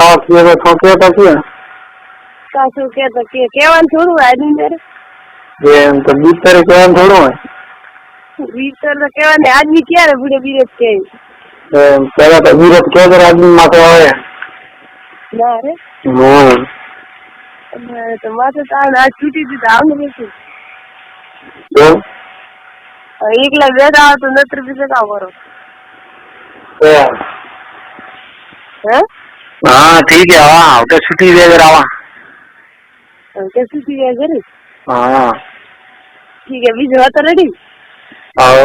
ખાવા પીવા તો કેતા છે સાસુ કેતો કે કેવાનું થોડું આજની તારે એમ તો બીતરે કેવાનું થોડું હોય બીતર તો કેવાને આદમી ક્યારે બુડે બીરત કે એમ પેલા તો વિરોધ કે આદમી માટે આવે ના રે તો માથે તાણ આજ છૂટી હતી તો આવને બેસું એકલા બેઠા આવો તો નત્ર બીજે કામ કરો हाँ ठीक है हाँ तो छुट्टी दे अगर आवा कैसी थी घरे हाँ ठीक है बीज तो रेडी और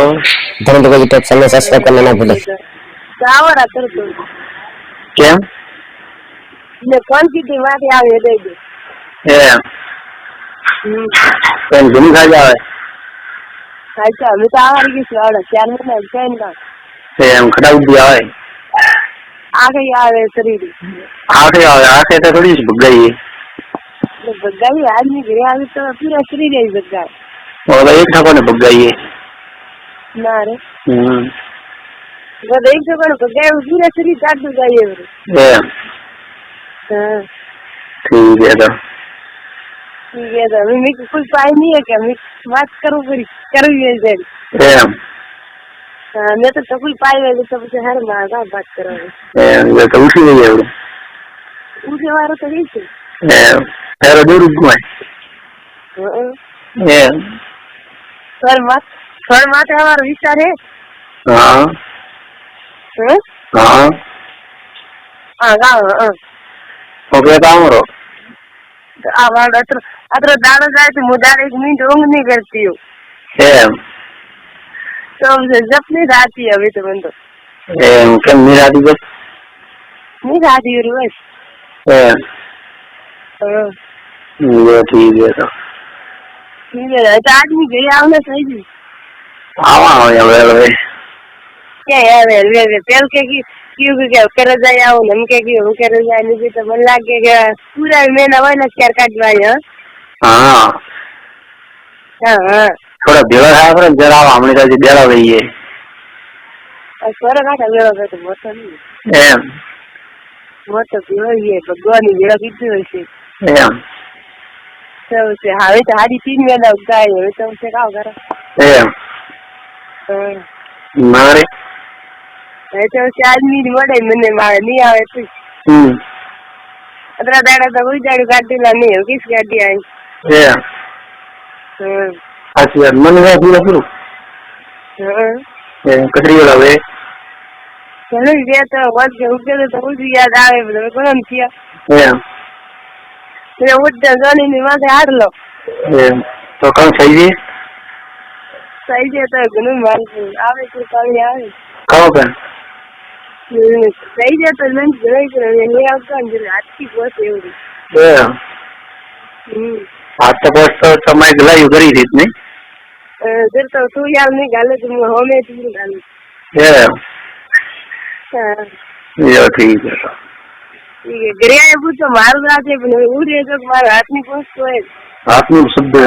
धरम को यूट्यूब चैनल सब्सक्राइब करना ना भूलें सावरा कर दो क्या ने कौन की थी माटी आवे दे दे ये कौन घूम खा जावे अच्छा मैं तो आवारी की स्वाड़ा 4 महीना चैन का हम खटाऊ दिया है आगे आवे शरीर आके तो थोड़ी भग गई बग्गाई आदमी घरे आवे तो पूरा शरीर ही बग्गा और एक ठको ने भग गई ना रे वो एक ठको ने बग्गा पूरा शरीर काट दो जाए ये हां ठीक है तो मैं कुछ पाई नहीं है क्या मैं बात करूं करूं ये मैं तो सब पाई है तो मुझे हर मागा बात करोगे ये तो उसी गई है उसे वारो तो नहीं से तेरा दूर रुक है ये सर मत हमारा विचार है हाँ हाँ हाँ ओके काम करो आवाज अत्र दाना जाए तो मुझे 1 मिनट ऊँग नहीं करती हूँ तो जब नहीं आती है अभी तो बंद क्या नहीं आती बस नहीं आती है बस ये ठीक है तो आदमी गई आवने सही जी आवा हो या वे क्या यार वे पेल के की क्यों क्या कर जाए आओ हम के की हम कर जाए नहीं तो मन लागे के पूरा महीना वाला शेयर काटवा है हां हां थोड़ा भेड़ा है पर जरा हमने का जी बेड़ा गई है सोरा का बेड़ा तो बहुत नहीं वो तो ये भगवान ने बेड़ा कितने वैसे तो से हावे तो हारी 3 महीना उगता है तो उसे क्या करा मारे तो से आदमी बड़े मने मारे नहीं आवे तो अदरा दाड़ा तो कोई दाड़ी गाड़ी ला नहीं हो किस गाड़ी आई अच्छा मन में पूरा पूरा कचरी वाला वे चलो ये तो बहुत के उठे तो कुछ याद आवे मतलब कौन किया मैं उठ जाने नहीं माथे हार लो तो कौन सही है तो गुनु मान आवे तो कभी आवे कहाँ पे सही है तो मैं घरे करे ले आता अंदर आज की बहुत है आज तो बस तो मैं गलाई उधरी थी इतनी फिर तो तू यार नहीं गाले तुम हमें तू गाले ये ठीक है घरे आए पूछो मारू रात है उड़े तो मारा हाथ नहीं पहुंचतो है हाथ में शब्द है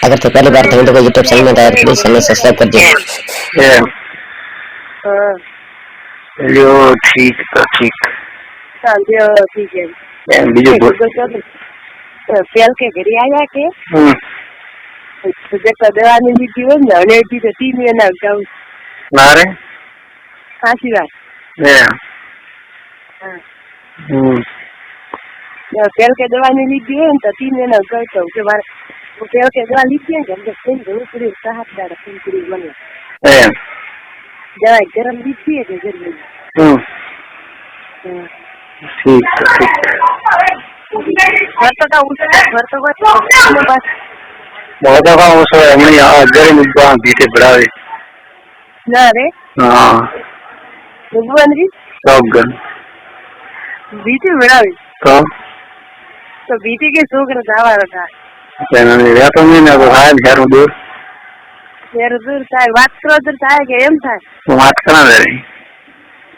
अगर तो पहली बार धरम को यूट्यूब चैनल में डायल प्लीज चैनल सब्सक्राइब कर दीजिए चलियो ठीक है ठीक ठीक है बीजू पेल के घरे आया के तो दवा ने दी थी ना ने थी तो 3 महीना गाँव मारे खांसी बात पेल के दवा ने ली थी तो 3 महीना गाँव तो उसके बाद वो पेल के दवा ली थी जब पेन जो पूरी साहब दादा पेन पूरी बने दवा गरम ली थी तो गरम ठीक है घर तो का बस बहुत का उसे हमने अगर मुद्दा पीछे बढ़ावे ना रे हां भगवान जी सब गन बीते बढ़ावे तो बीते के छोकरा दावा रखा मैंने या तो मैं ना हाय घर दूर दूर થાય વાત કરો તો થાય કે એમ થાય વાત કરા રે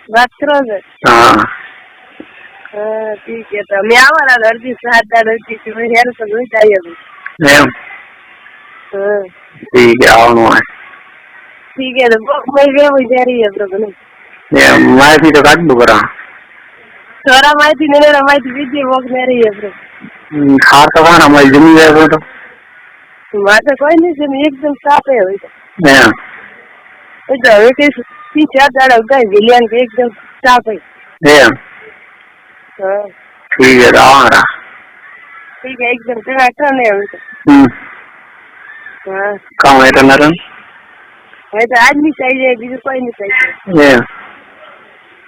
વાત કરો हां ठीक है तो मैं आवारा अर्जी 7 दाड़ अर्जी मैं हेर तो नहीं चाहिए एम ठीक है आओ है ठीक है तो मैं वे हो जा रही है प्रभु ने ये मैं भी तो काट दूंगा छोरा माहिती नहीं माहिती बीजे वोक नहीं रही है ब्रो खार तो खाना हमारी जमी जाए तो माता कोई नहीं जमी एकदम साफ है हाँ तो હવે કે 3-4 દાડા ઉગાય વિલિયન કે એકદમ સાફ है हाँ ठीक है रहा ठीक है एकदम टनाटन है अभी तो हाँ काम है टनाटन है तो आदमी चाहिए बीजू कोई नहीं चाहिए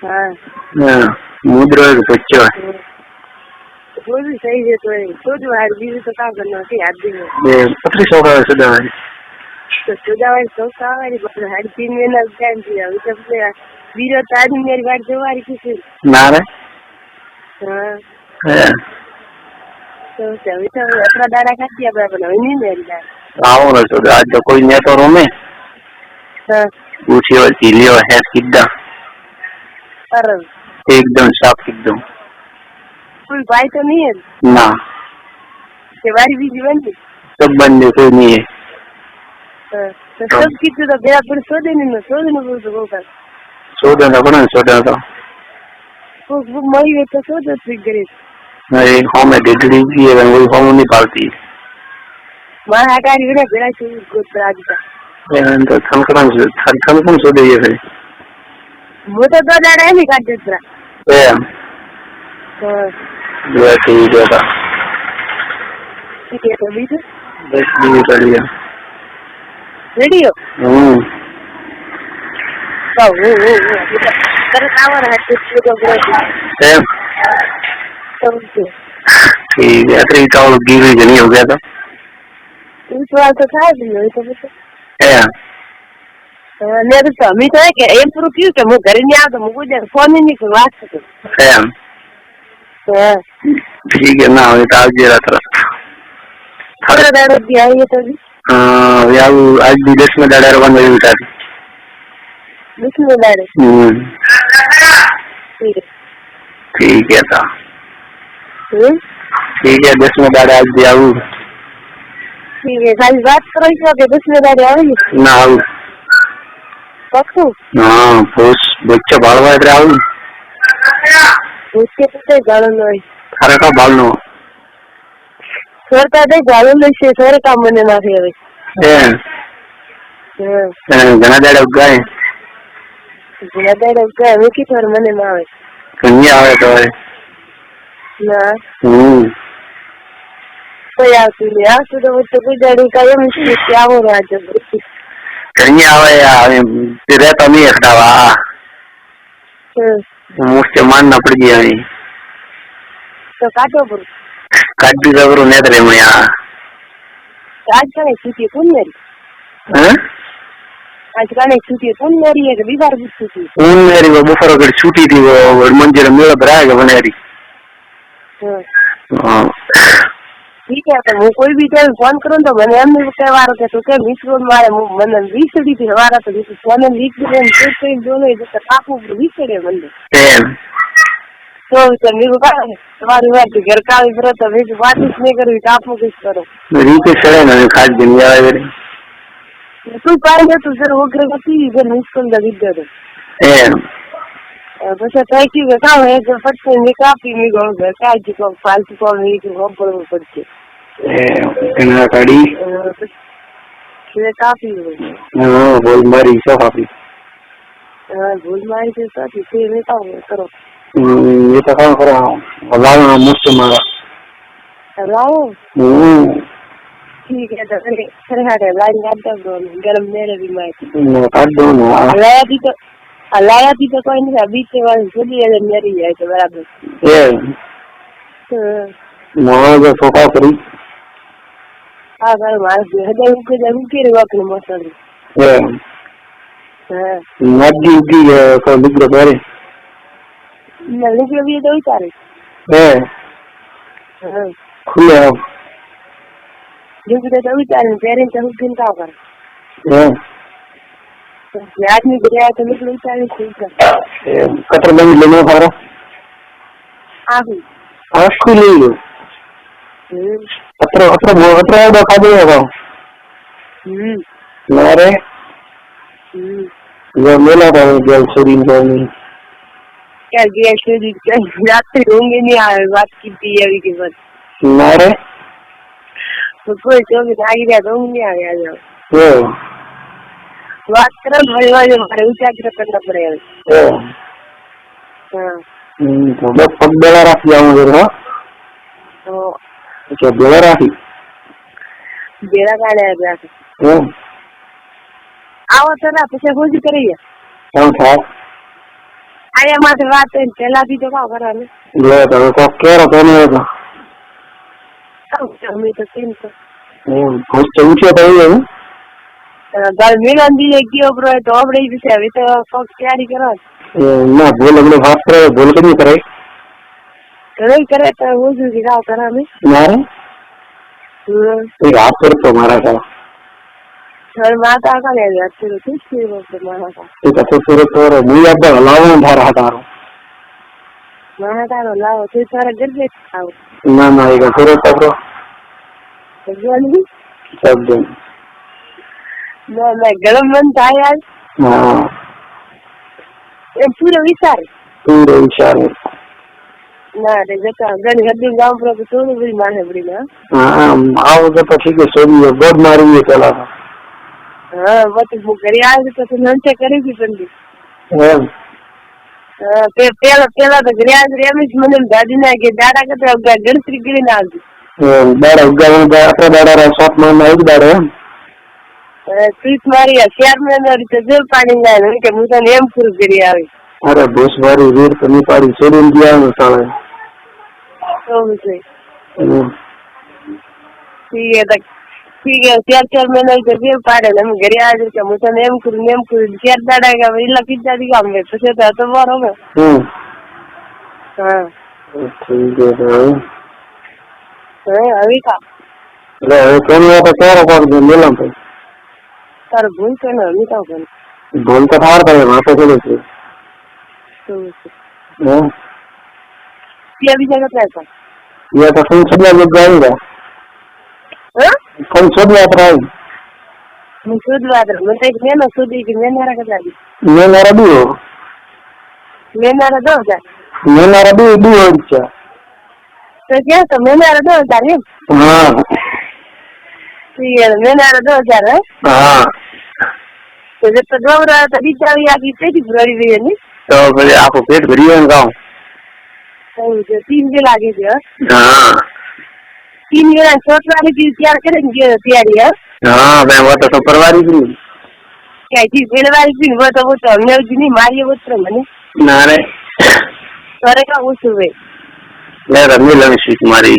हाँ मुद्रा के बच्चे वो भी सही है तो सोचो यार बीजू तो काम करना है याद भी ये पतली सोखा है सुधा है तो सुधा है सोखा है पर हर 3 महीना टाइम दिया अभी तक से बीजू तो आदमी मेरी बात जो वारी किसी ना रे हाँ तो अभी तो अपना दाना खाती है पर नहीं मेरी दाना आओ ना सुधा आज तो कोई नहीं तो रूम में हाँ पूछियो लियो है सीधा अरे एकदम साफ एकदम कोई भाई तो नहीं है ना वारी बीजी बंदी सब बंदे कोई नहीं है तो सब कितने तो गया पर सो देने बोल तो बोलता सोडा तो वो मई है तो सो दो ठीक करे नहीं होम में डिग्री की है वो होम नहीं पालती मां आकार इने बेरा से गोत्र आज का तो थनकन सो दे ये फिर वो तो 2 दाड़ा है नहीं काट देता हां जो ठीक है था ठीक है तो बीजू बस भी कर लिया रेडियो तो वो तेरे टावर है कुछ तो ब्रो ठीक है तो चावल गिरी नहीं हो गया था इस बार तो था भी हो तो है मेरे तो अभी तो है कि एक प्रो क्यों कि मैं घर नहीं आता मुझे फोन ही नहीं कर बात कर है ठीक है ना ये तो आज जरा थोड़ा दाड़ा दिया ये तो भी यार आज विदेश में दाड़ा रवन में उठा दी विदेश में दाड़े ठीक है था ठीक है 10 में दाड़ा आज दिया ठीक है खाली बात करो इसको के 10 में दाड़े आवेगी ना आऊ पक्कू हाँ पोस बच्चा बालवा इधर आऊ उसके पीछे गाड़ो नहीं अरे का बालनो सरता दे गाड़ो ले से सारे काम मने ना थे अभी घना दाड़ा उगाए घना दाड़ा उगाए वो की थोर मने ना आवे कन्या आवे तो है ना तो यार तो वो तो कोई दाड़ी का ये मुझे क्या हो रहा है जब कन्या आवे यार तेरे तो नहीं खड़ावा मुझसे मानना पड़ गया नहीं तो काटो पर काटी जबरो नहीं तेरे में यार आज का छुट्टी कौन मेरी हैं आज का छुट्टी कौन मेरी है कभी बार छुट्टी कौन मेरी वो बुफर अगर छुट्टी थी वो मंजिल मेरा भराएगा बनेरी हाँ ठीक है तो मैं कोई भी टाइम फोन करूँ तो मैंने हमने कहवार के तो क्या मिस रोड मारे मैंने विसड़ी थी हमारा तो फोन लीक दे तो दोनों इधर कापू विसड़े बंदे तो सर मेरे को तुम्हारी बात घर का इधर तो भी बात नहीं करो कापू किस करो रीते सड़े ना खास दुनिया वाले तू पाएंगे तो सर वो करेगा कि इधर मिस कर दे इधर बस ट्राई की काम है जो फट से निकापी में गो घर का जी को फालतू को नहीं कि वो बड़ो पड़ते कना गाड़ी ये काफी हां बोल मारी सब काफी बोल मारी के साथ इसे में काम करो ये तो काम कर रहा हूं अल्लाह ने मुझसे मारा राओ ठीक है तो फिर हटे लाइन काट दो गरम मेरे भी मैं काट दो ना लाया थी तो कोई नहीं अभी से वाली चली है मेरी है तो बराबर ये मोहम्मद सोफा करी हां भाई मार हदे उनके रे वक्त में मसल ये हां नदी की को लिख दो रे नली के भी दो तारे हां खुले लिख दे दो तारे पेरेंट्स हम किन का कर आदमी गया तो निकल चाहे ठीक है कतर बंद लेने फारा आखू ले लो अत्र खा देगा मेरे जो मेला था जल शरीर को नहीं ક્યાં ગયા સુધી રાત્રે ઊંઘ નહીં આવે વાત કીધી એવી કે બસ મારે કોઈ ચોવીસ આગી રહ્યા તો ઊંઘ નહીં આવે આજે વાત કરો ને વળી વાળે મારે ઉજાગર કરવા પડે હવે હા બસ પગ બેલા રાખી આવું જોઈએ તો બેલા રાખી બેડા કાઢ્યા રાખે આવો તો ના પછી હું જ કરીએ કેમ થાય આયા માટે વાત પેલાથી તો કાવ કરવાનું લે તમે કોક કેરો તો નહીં હતો અમે તો કેમ તો ઊંચો તો એવું ઘર મિલન દીએ ગયો બ્રો તો આપણે વિશે હવે તો કોક તૈયારી કરો ના ભૂલ અમને વાત કરે ભૂલ કદી કરે કરે તો હું જ કાવ કરાવે મારે હાથ કરતો મારા કા સર માતા કરે અત્યારે શું છે મારા કા તો સુરત તો મુયા પર લાવવાનો ધાર હટારો મારા તારો લાવો તું તારા ગરબે ખાવ ના ના એ સુરત તો ભગવાનજી શબ્દ ના ના ગરમ મન થાય યાર હા એ પૂરો વિચાર ના રે જતા ઘણી હદી ગામ પર તો થોડું બધી માને પડી ના હા આવો તો પછી કે સોરી ગોડ મારી પેલા હા બસ હું ઘરે આવી તો નંચે કરી હતી પણ પેલા તો ઘરે આવી એમ જ મને દાદી ના કે દાડા કરતા ગણતરી કરીને આવતી દાડા ઉગાડવા આપડે દાડા શોપ માં આવી દાડે ટ્રીપ મારી શેર માં જલ પાણી ના કે હું તને એમ પૂરું કરી આવી અરે બસ મારી વીર તો ની પાડી છોડીને ગયા સાળે ठीक है 4 महीने से फिर पाड़े हम घरे आ जाते मुझे नेम करूं चार दाड़ा का इला कितना दी काम में तो तो बार हो गए हां ठीक है अभी का ले कोन तो केरो कर दे मिलम पे तार भूल के ना नहीं का भूल तो थार पे वहां पे चले थे ये भी जगह पे था ये तो फोन छुड़ा लग जाएगा फोन छुड़ा रहा है मैं छुड़ा रहा मैं तो मैं ना छुड़ी कि मैं ना रखा दी मैं ना भी हो मैं ना दो जा मैं ना भी हो अच्छा तो क्या तो मैं ना दो जा रे हां ठीक है मैं ना 2000 हां तो जब तो दो रहा तो बिचारी आकी पेटी भरी हुई है नहीं तो भले आपको पेट भरी है गांव जो 3 दिन लागे थे हां 3 दिन छोट वाली चीज तैयार करेंगे तैयारी है हां मैं वो तो परवारी थी क्या चीज पहले वाली थी वो तो हमने नहीं मारी वो तो मैंने ना रे सारे का वो सुबह ले मिले में तुम्हारी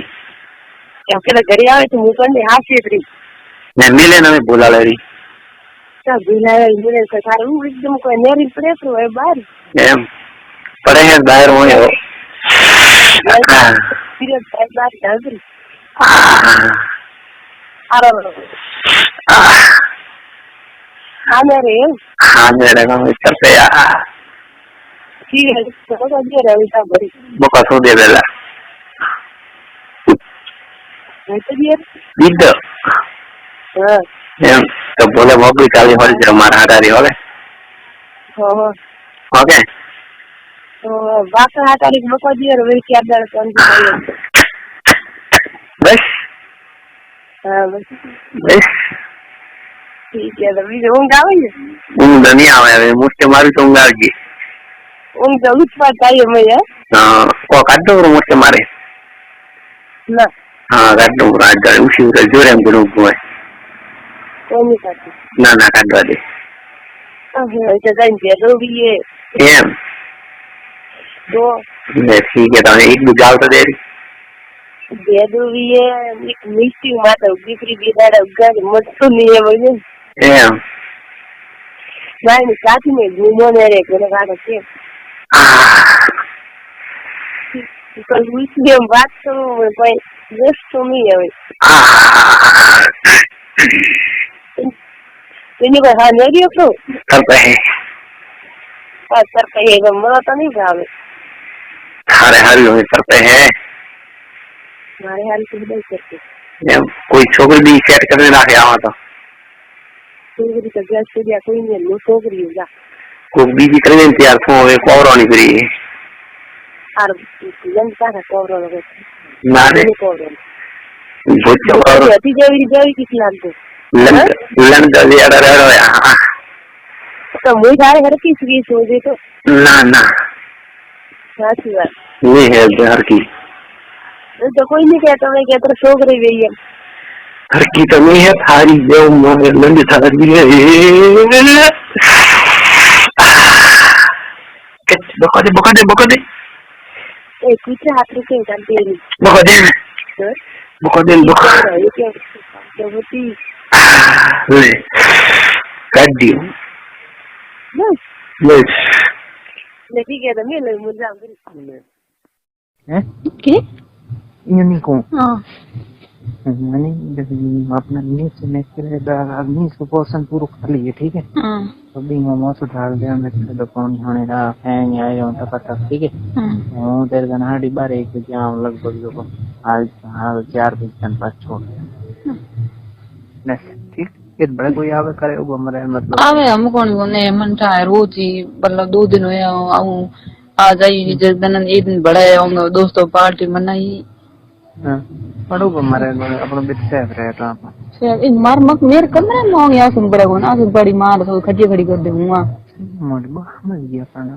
क्या के घरे आवे तो मुंह पर हाथ से मैं मिले ना मैं बोला ले रही क्या बोला है मिले से सारे वो एकदम कोई नेरी पड़े तो है बाहर एम पड़े हैं बाहर होए हो फिर बात कर रही अरे हाँ मेरे काम इस तरह से ठीक है तो दे रहा है बड़ी बोका सो दे बेला तो दिए दीद हां एम तो बोले मोकली चाली होली जरा मार हटारी होले हां ओके तो बात हटारी मोका दिए रे क्या दर कौन बस हां बस ठीक है तो भी ऊँग आवे ऊँग नहीं आवे मुझसे मारी तो ऊँग आ गई ऊँग तो उस पर चाहिए मैं हाँ वो काटो और मुझसे मारे ना हाँ काटो रात जाए उसी उधर जोरे हम करूँ कोई नहीं काटती ना ना काटवा दे ऐसा जाइन दिया तो भी ये एम तो ठीक है तो एक दो जाल तो दे रही दे दो भी ये एक मिस्टी माता बिक्री बिदाड़ा उगा मत तो नहीं है मुझे एम नहीं साथ में घूमो ने रे कोने का के कल उसने बात तो कोई जस्ट तो नहीं है इन्हीं को हाँ नहीं दियो तो करते हैं सर कहिएगा मरा तो नहीं भावे हरे हरी होने करते हैं हमारे हाल से नहीं करते कोई छोकरी भी सेट करने रखे आवा तो छोकरी का गैस से दिया कोई नहीं लो छोकरी होगा कोई बीजी करने तैयार फोन एक और आनी करी और जनता का कोवरो लगे मारे कोवरो भूचो और अति जेवी किस लागतो लंड दिया रहो यार तो मुई थारे हर की सुगी सोजे तो ना ना साची बात नहीं है हर की तो कोई नहीं कहता मैं कहता शोक रही गई है हर की तो नहीं है थारी देव मोहे लंड थारी है बका दे ए कुछ हाथ रुके कर तेरी बका दे ये क्या तो होती ले काट दियो बस ले ठीक है तो मैं ले मुझे हैं के ये नहीं को हां मैंने जब अपना नीचे में अग्नि को पोषण पूरा कर लिए ठीक है हां अभी मोमो से डाल दिया मैं तो कौन होने रहा फैन आया हूं पता ठीक है हूं तेरे गनाड़ी बार एक जाम लगभग जो आज 4 बजे पास छोड़ ना ठीक ये बड़ा कोई आवे करे वो हमारे मतलब आवे हम कौन कोने मन चाहे रोज ही मतलब 2 दिन होया आऊं आ जाई जिस दिन एक दिन बड़ा है होंगे दोस्तों पार्टी मनाई हां पड़ो हमारे अपने बिट्टे रहता आप फिर इन मार मक मेरे कमरे में होंगे सुन बड़ा को ना बड़ी मार तो खड़ी खड़ी कर दे हुआ मोड़ मर गया खाना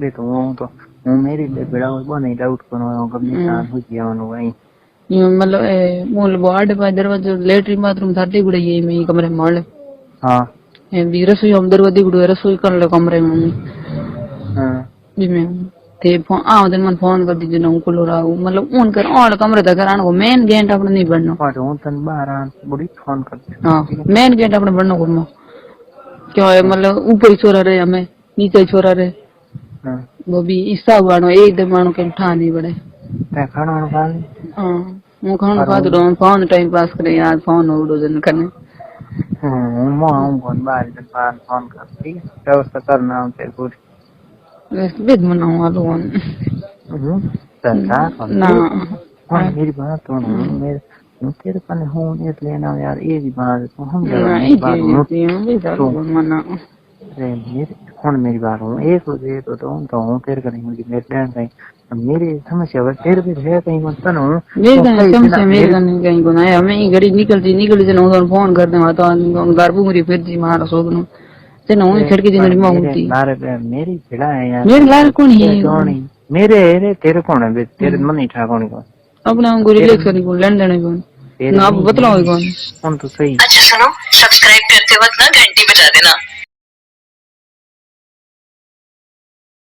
दे तो हूं मेरी ले बड़ा वो नहीं डाउट करो कभी शान हो गया वन वही ये मतलब मूल वार्ड पर दरवाजा लेटरिन बाथरूम थाटे गुड़े ये में कमरे में मार हां ए भी रसोई हम दरवाजे गुड़े रसोई कर ले कमरे में हां जी मैं ते फोन दिन मन फोन कर दीजिए ना उनको राहू मतलब उन कर और कमरे तक कराने को मेन गेट अपने नहीं बनना पर हूं तन बाहर बड़ी फोन करते हां मेन गेट अपने बनना को क्या है मतलब ऊपर ही छोरा रहे हमें नीचे ही छोरा रहे हां वो भी ईसा वाणो एकदम मानो के ठा नहीं बड़े ते खाना खा ले हां वो खाना खा दो फोन टाइम पास करे यार फोन उड़ो जन करने हूं फोन बाहर से फोन कर ठीक है व्यवस्था करना तेरे को वेद मनाओ वालो ना मेरी बात तो मेरे तेरे पाने हूं इसलिए ना यार ये भी बात तो हम तो मना अरे मेरे कौन मेरी बात हूं एक दे तो हूं तेरे करेंगे मेरे प्लान नहीं मेरी समस्या बस तेरे भी है कहीं मत ना मेरे समस्या मेरे कहीं को ना हमें घड़ी निकलती से ना फोन कर दे तो गारबू मेरी फिर जी मारा सोगनो ते ना छड़ के दिन मांगती मेरी भिड़ा है यार मेरे लाल कौन है मेरे तेरे कौन है तेरे मन नहीं ठा कौन को अपना हमको रिलैक्स करने को लंदन कौन ना आप बतलाओ कौन तो सही अच्छा सुनो सब्सक्राइब करते वक्त ना घंटी बजा देना।